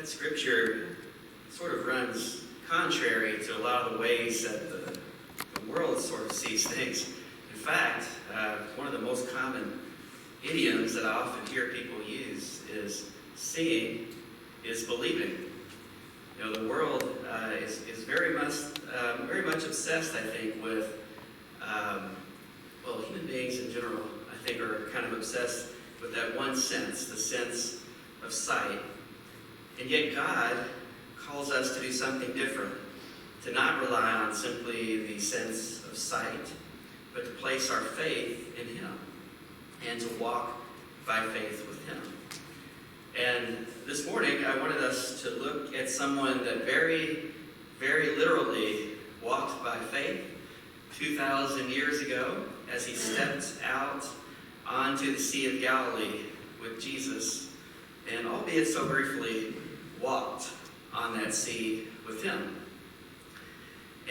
That scripture sort of runs contrary to a lot of the ways that the world sort of sees things. In fact, one of the most common idioms that I often hear people use is seeing is believing. You know, the world is very much obsessed, I think, with human beings in general, I think, are kind of obsessed with that one sense, the sense of sight. And yet God calls us to do something different, to not rely on simply the sense of sight, but to place our faith in Him and to walk by faith with Him. And this morning, I wanted us to look at someone that very, very literally walked by faith 2,000 years ago as he stepped out onto the Sea of Galilee with Jesus, and albeit so briefly, walked on that sea with Him.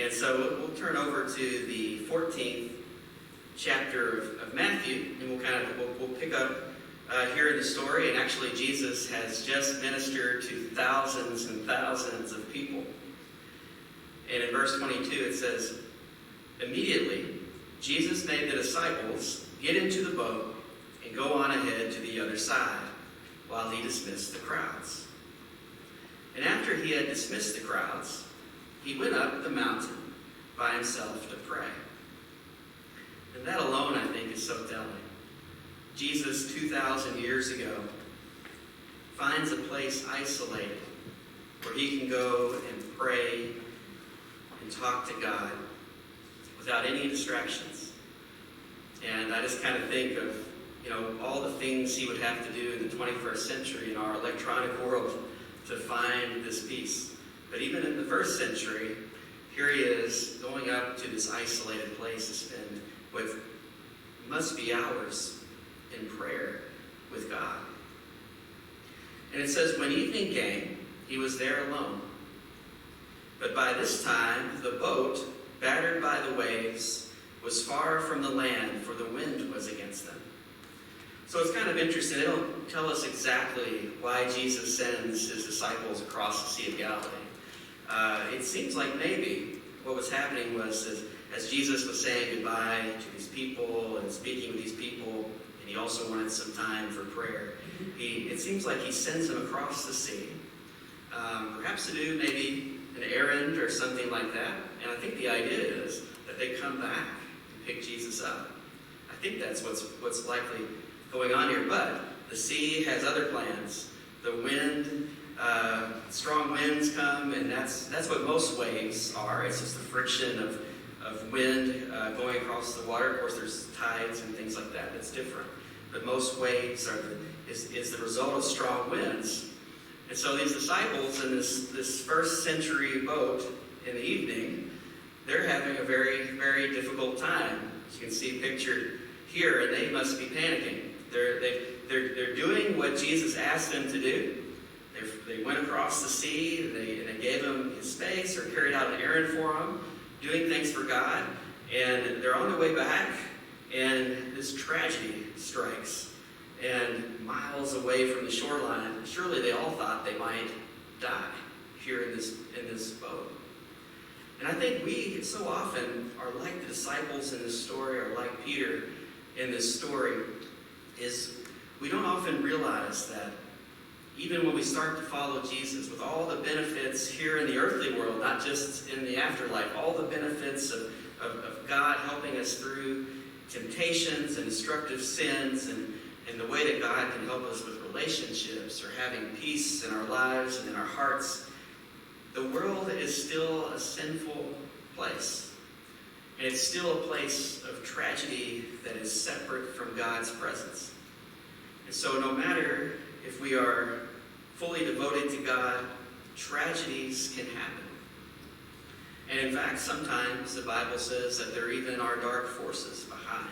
And so we'll turn over to the 14th chapter of Matthew, and we'll pick up here in the story. And actually, Jesus has just ministered to thousands and thousands of people. And in verse 22, it says, "Immediately, Jesus made the disciples get into the boat and go on ahead to the other side, while He dismissed the crowds. And after He had dismissed the crowds, He went up the mountain by Himself to pray." And that alone, I think, is so telling. Jesus, 2,000 years ago, finds a place isolated where He can go and pray and talk to God without any distractions. And I just kind of think of, all the things He would have to do in the 21st century in our electronic world to find this peace. But even in the first century, here He is going up to this isolated place to spend what must be hours in prayer with God. And it says, when evening came, He was there alone. But by this time, the boat, battered by the waves, was far from the land, for the wind was against them. So it's kind of interesting. They don't tell us exactly why Jesus sends His disciples across the Sea of Galilee. It seems like maybe what was happening was as Jesus was saying goodbye to these people and speaking with these people, and He also wanted some time for prayer, it seems like He sends them across the sea, perhaps to do maybe an errand or something like that. And I think the idea is that they come back and pick Jesus up. I think that's what's likely going on here. But the sea has other plans. The wind, strong winds come, and that's what most waves are. It's just the friction of wind going across the water. Of course, there's tides and things like that. It's different. But most waves is the result of strong winds. And so these disciples in this first century boat in the evening, they're having a very, very difficult time. As you can see pictured here, and they must be panicking. They're doing what Jesus asked them to do. They went across the sea, and they gave Him His space or carried out an errand for Him, doing things for God. And they're on their way back, and this tragedy strikes. And miles away from the shoreline, surely they all thought they might die here in this boat. And I think we so often are like the disciples in this story, or like Peter in this story, is we don't often realize that even when we start to follow Jesus, with all the benefits here in the earthly world, not just in the afterlife, all the benefits of God helping us through temptations and destructive sins, and the way that God can help us with relationships or having peace in our lives and in our hearts, the world is still a sinful place. And it's still a place of tragedy that is separate from God's presence. And so no matter if we are fully devoted to God, tragedies can happen. And in fact, sometimes the Bible says that there even are dark forces behind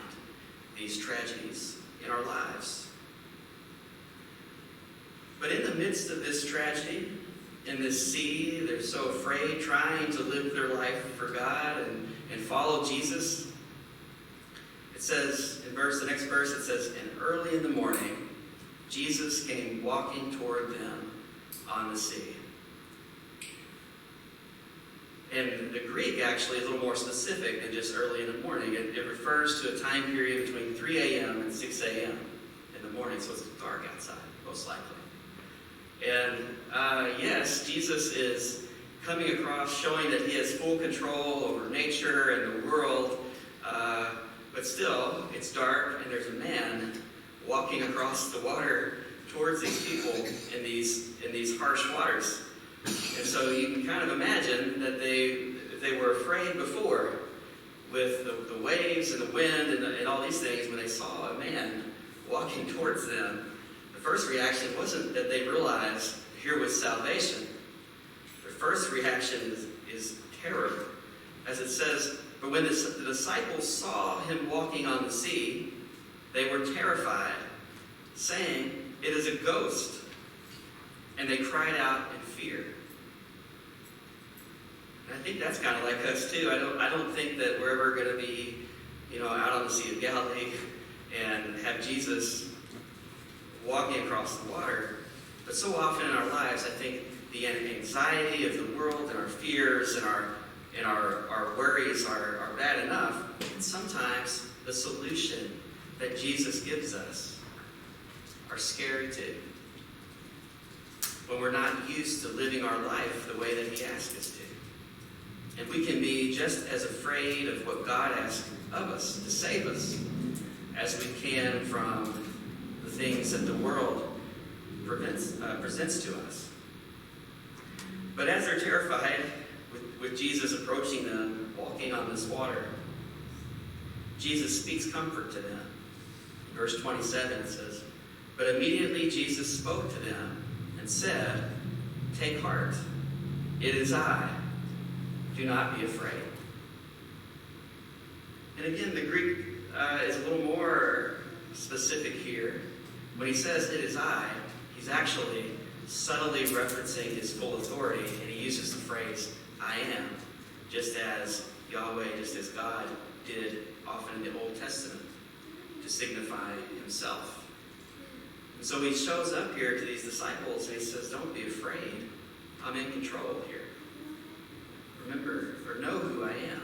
these tragedies in our lives. But in the midst of this tragedy, in this sea, they're so afraid, trying to live their life for God and follow Jesus. It says, the next verse, it says, "And early in the morning, Jesus came walking toward them on the sea. And the Greek actually is a little more specific than just early in the morning. It refers to a time period between 3 a.m. and 6 a.m. in the morning, so it's dark outside, most likely. And yes, Jesus is coming across, showing that he has full control over nature and the world, but still, it's dark, and there's a man walking across the water towards these people in these harsh waters. And so you can kind of imagine that they were afraid before with the waves and the wind and all these things. When they saw a man walking towards them, the first reaction wasn't that they realized here was salvation. Their first reaction is terror. As it says, but when the disciples saw him walking on the sea, they were terrified, saying, "It is a ghost." And they cried out in fear. And I think that's kind of like us too. I don't think that we're ever going to be, out on the Sea of Galilee and have Jesus walking across the water. But so often in our lives, I think the anxiety of the world and our fears and our worries are bad enough. And sometimes the solution that Jesus gives us are scary too. When we're not used to living our life the way that he asks us to. And we can be just as afraid of what God asks of us to save us as we can from the things that the world presents to us. But as they're terrified with Jesus approaching them, walking on this water, Jesus speaks comfort to them. Verse 27 says, "But immediately Jesus spoke to them and said, 'Take heart, it is I. Do not be afraid.'" And again, the Greek is a little more specific here. When he says, "It is I," he's actually subtly referencing his full authority, and he uses the phrase, "I am," just as Yahweh, just as God did often in the Old Testament to signify himself. And so he shows up here to these disciples and he says, "Don't be afraid. I'm in control here. Remember, or know who I am."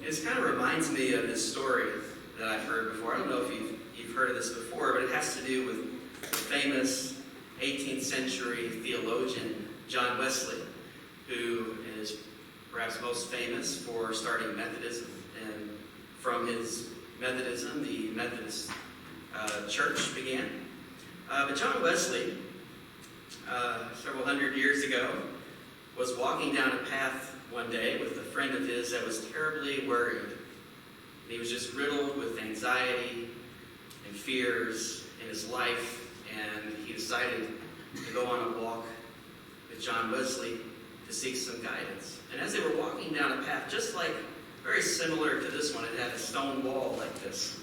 It kind of reminds me of this story that I've heard before. I don't know if you've heard of this before, but it has to do with the famous 18th century theologian John Wesley, who is perhaps most famous for starting Methodism. And from his Methodism, the Methodist Church began. But John Wesley, several hundred years ago, was walking down a path one day with a friend of his that was terribly worried. And he was just riddled with anxiety and fears in his life, and he decided to go on a walk with John Wesley to seek some guidance. And as they were walking down a path, just like very similar to this one, it had a stone wall like this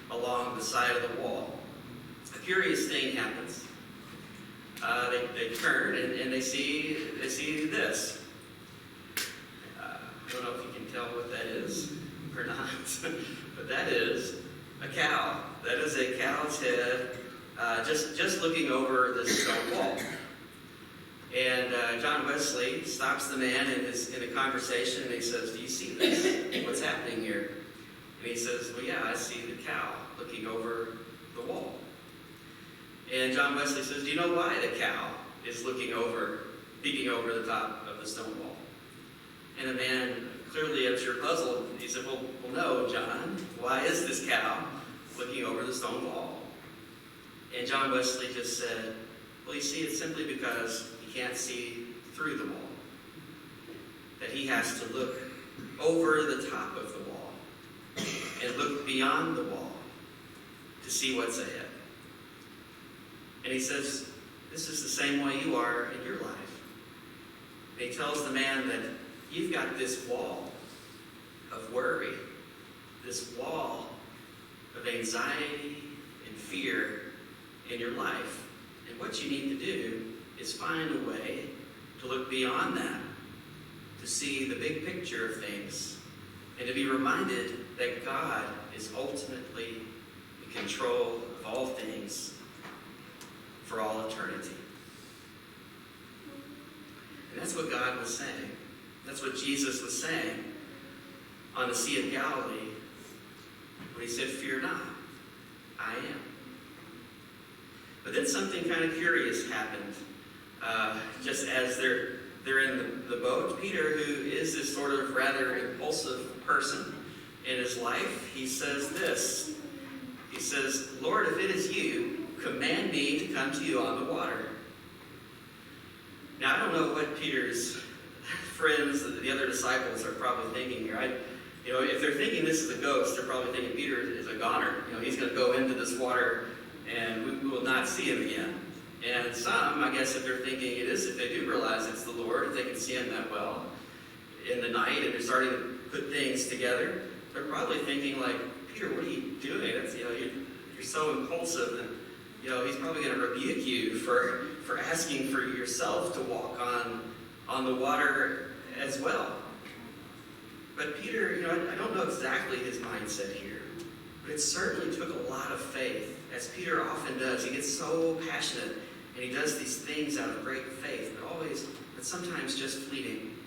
along the side of the wall. A curious thing happens. They turn and they see this. I don't know if you can tell what that is or not, but that is a cow. That is a cow's head, just looking over this stone wall. And John Wesley stops the man in a conversation, and he says, "Do you see this? What's happening here?" And he says, "Well, yeah, I see the cow looking over the wall." And John Wesley says, "Do you know why the cow is peeking over the top of the stone wall?" And the man, clearly I'm sure puzzled, he said, well, no, John, why is this cow looking over the stone wall? And John Wesley just said, "Well, you see, it's simply because he can't see through the wall. That he has to look over the top of the wall and look beyond the wall to see what's ahead." And he says, this is the same way you are in your life. And he tells the man that you've got this wall of worry, this wall of anxiety and fear in your life. And what you need to do is find a way to look beyond that, to see the big picture of things, and to be reminded that God is ultimately in control of all things. for all eternity. And that's what God was saying. That's what Jesus was saying on the Sea of Galilee when he said, "Fear not, I am." But then something kind of curious happened. Just as they're in the boat, Peter, who is this sort of rather impulsive person in his life, he says this. He says, "Lord, if it is you, command me to come to you on the water." Now, I don't know what Peter's friends, the other disciples, are probably thinking here. If they're thinking this is a ghost, they're probably thinking Peter is a goner. He's going to go into this water and we will not see him again. And some, I guess, if they're thinking it is, if they do realize it's the Lord, if they can see him that well in the night and they're starting to put things together, they're probably thinking like, "Peter, what are you doing? That's, you're so impulsive, and he's probably going to rebuke you for asking for yourself to walk on the water as well." But Peter, I don't know exactly his mindset here, but it certainly took a lot of faith, as Peter often does. He gets so passionate, and he does these things out of great faith, but sometimes just fleeting.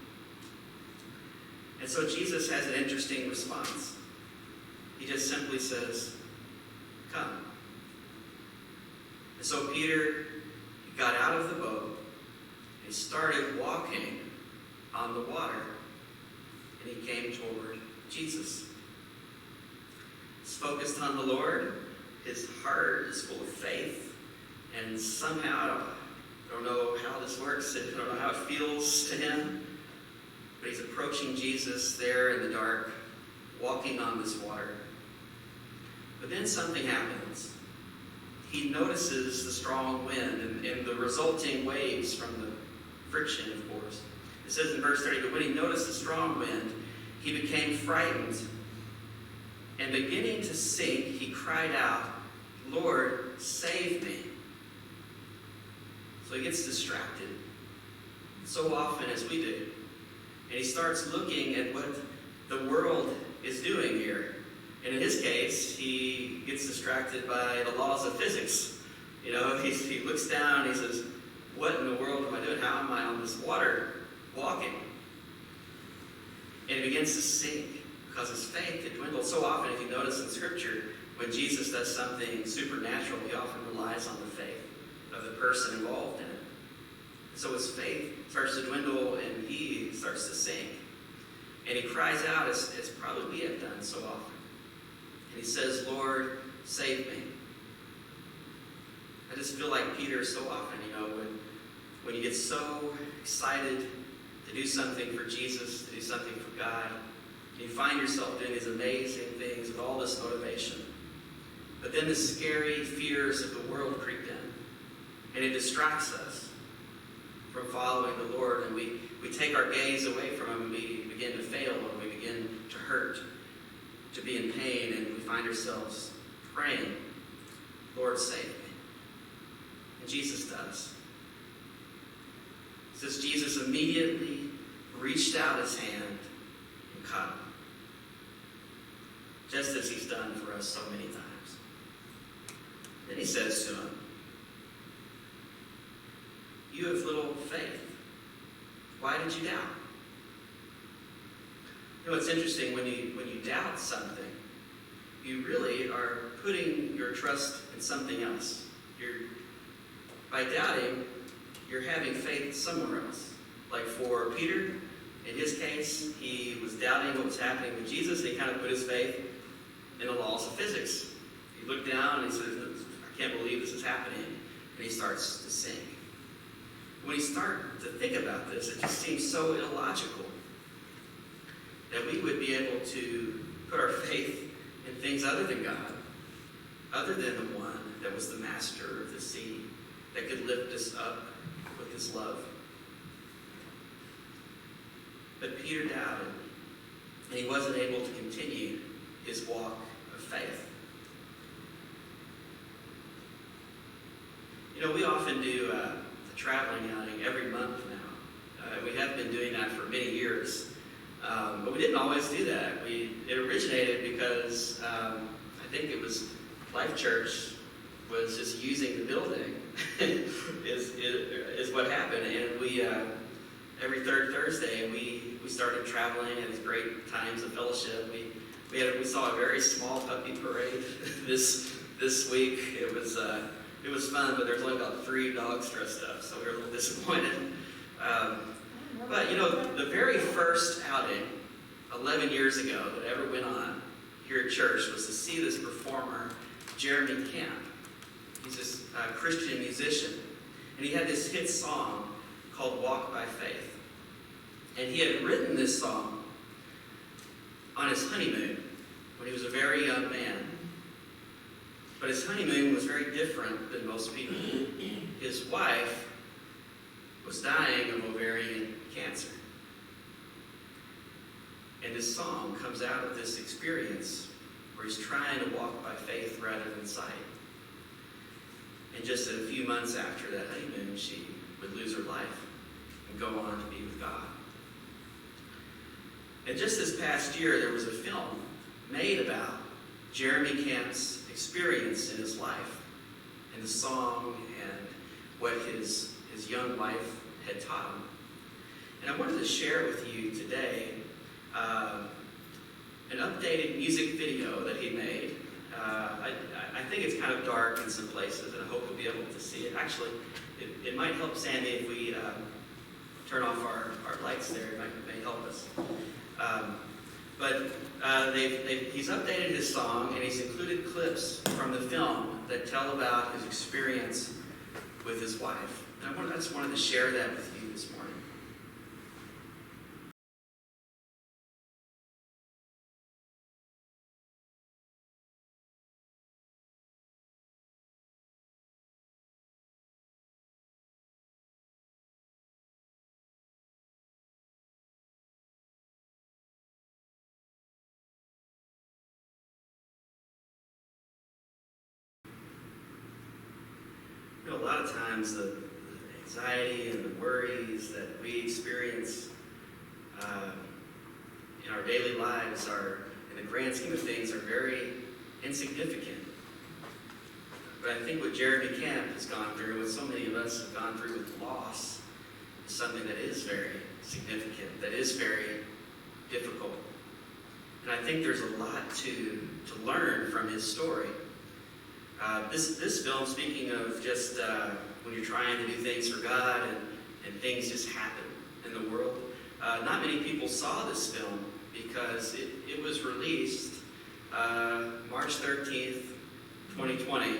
And so Jesus has an interesting response. He just simply says, "Come." And so Peter got out of the boat and started walking on the water, and he came toward Jesus. He's focused on the Lord. His heart is full of faith, and somehow, I don't know how this works, I don't know how it feels to him, but he's approaching Jesus there in the dark, walking on this water. But then something happens. He notices the strong wind and the resulting waves from the friction, of course. It says in verse 30, "But when he noticed the strong wind, he became frightened, and beginning to sink, he cried out, 'Lord, save me.'" So he gets distracted, so often as we do. And he starts looking at what the world is doing here. And in his case, he gets distracted by the laws of physics. He looks down and he says, "What in the world am I doing? How am I on this water walking?" And he begins to sink because his faith had dwindled. So often, if you notice in Scripture, when Jesus does something supernatural, he often relies on the faith of the person involved in it. So his faith starts to dwindle and he starts to sink. And he cries out, as probably we have done so often. And he says, "Lord, save me." I just feel like Peter so often, when you get so excited to do something for Jesus, to do something for God, and you find yourself doing these amazing things with all this motivation. But then the scary fears of the world creep in, and it distracts us from following the Lord, and we take our gaze away from him, and we begin to fail, and we begin to hurt, to be in pain, and we find ourselves praying, "Lord, save me." And Jesus does. It says Jesus immediately reached out his hand and caught him, just as he's done for us so many times. Then he says to him, "You have little faith. Why did you doubt?" It's interesting, when you doubt something, you really are putting your trust in something else. By doubting, you're having faith somewhere else. Like for Peter, in his case, he was doubting what was happening with Jesus, and he kind of put his faith in the laws of physics. He looked down and he said, "I can't believe this is happening," and he starts to sink. When you start to think about this, it just seems so illogical that we would be able to put our faith in things other than God, other than the one that was the master of the sea, that could lift us up with his love. But Peter doubted, and he wasn't able to continue his walk of faith. We often do a traveling outing every month now. We have been doing that for many years. But we didn't always do that. It originated because I think it was Life Church was just using the building is what happened. And we every third Thursday we started traveling, and these great times of fellowship. We saw a very small puppy parade this week. It was fun, but there's only about 3 dogs dressed up, so we were a little disappointed. But the very first outing 11 years ago that ever went on here at church was to see this performer, Jeremy Camp. He's this Christian musician, and he had this hit song called Walk by Faith. And he had written this song on his honeymoon when he was a very young man. But his honeymoon was very different than most people. His wife was dying of ovarian cancer. And this song comes out of this experience where he's trying to walk by faith rather than sight. And just a few months after that honeymoon, she would lose her life and go on to be with God. And just this past year, there was a film made about Jeremy Camp's experience in his life, and the song, and what his young wife had taught him. And I wanted to share with you today an updated music video that he made. I think it's kind of dark in some places, and I hope you'll be able to see it. Actually, it might help Sandy if we turn off our lights there. It may help us. But he's updated his song, and he's included clips from the film that tell about his experience with his wife. And I just wanted to share that with you this morning. A lot of times the anxiety and the worries that we experience in our daily lives are, in the grand scheme of things, are very insignificant. But I think what Jeremy Camp has gone through, what so many of us have gone through with loss, is something that is very significant, that is very difficult. And I think there's a lot to learn from his story. This film, speaking of just when you're trying to do things for God and things just happen in the world, not many people saw this film because it was released March 13th, 2020,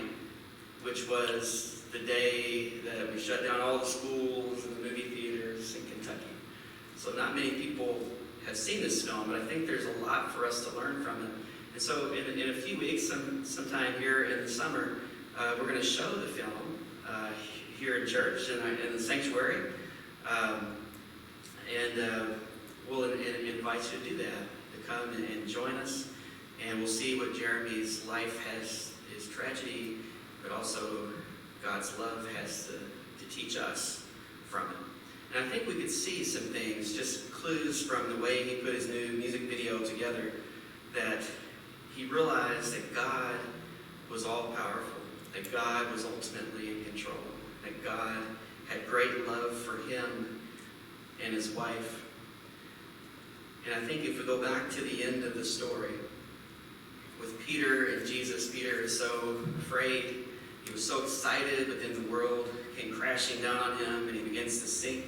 which was the day that we shut down all the schools and the movie theaters in Kentucky. So not many people have seen this film, but I think there's a lot for us to learn from it. And so in a few weeks, sometime here in the summer, we're going to show the film here in church, in the sanctuary. We'll invite you to do that, to come and join us. And we'll see what Jeremy's life has, his tragedy, but also God's love has to teach us from it. And I think we could see some things, just clues from the way he put his new music video together, that he realized that God was all-powerful, that God was ultimately in control, that God had great love for him and his wife. And I think if we go back to the end of the story, with Peter and Jesus, Peter is so afraid, he was so excited, but then the world came crashing down on him and he begins to sink.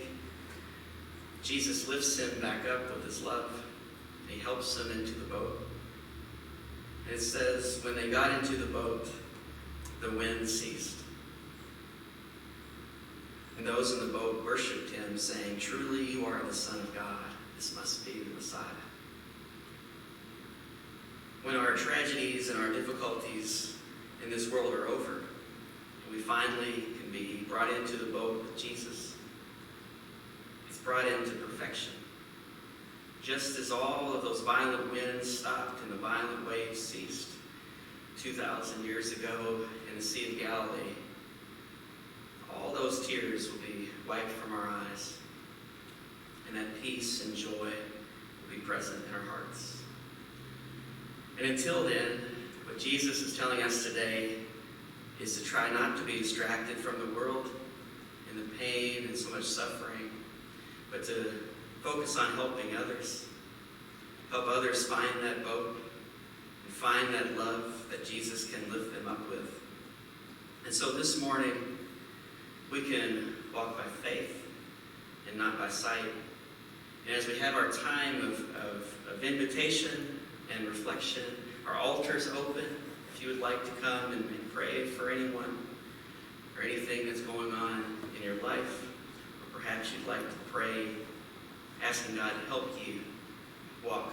Jesus lifts him back up with his love, and he helps him into the boat. And it says, when they got into the boat, the wind ceased. And those in the boat worshipped him, saying, "Truly you are the Son of God. This must be the Messiah." When our tragedies and our difficulties in this world are over, and we finally can be brought into the boat with Jesus, it's brought into perfection. Just as all of those violent winds stopped and the violent waves ceased 2,000 years ago in the Sea of Galilee, all those tears will be wiped from our eyes, and that peace and joy will be present in our hearts. And until then, what Jesus is telling us today is to try not to be distracted from the world and the pain and so much suffering, but to focus on helping others. Help others find that boat and find that love that Jesus can lift them up with. And so this morning, we can walk by faith and not by sight. And as we have our time of invitation and reflection, our altar's open. If you would like to come and pray for anyone or anything that's going on in your life, or perhaps you'd like to pray asking God to help you walk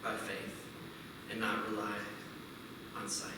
by faith and not rely on sight.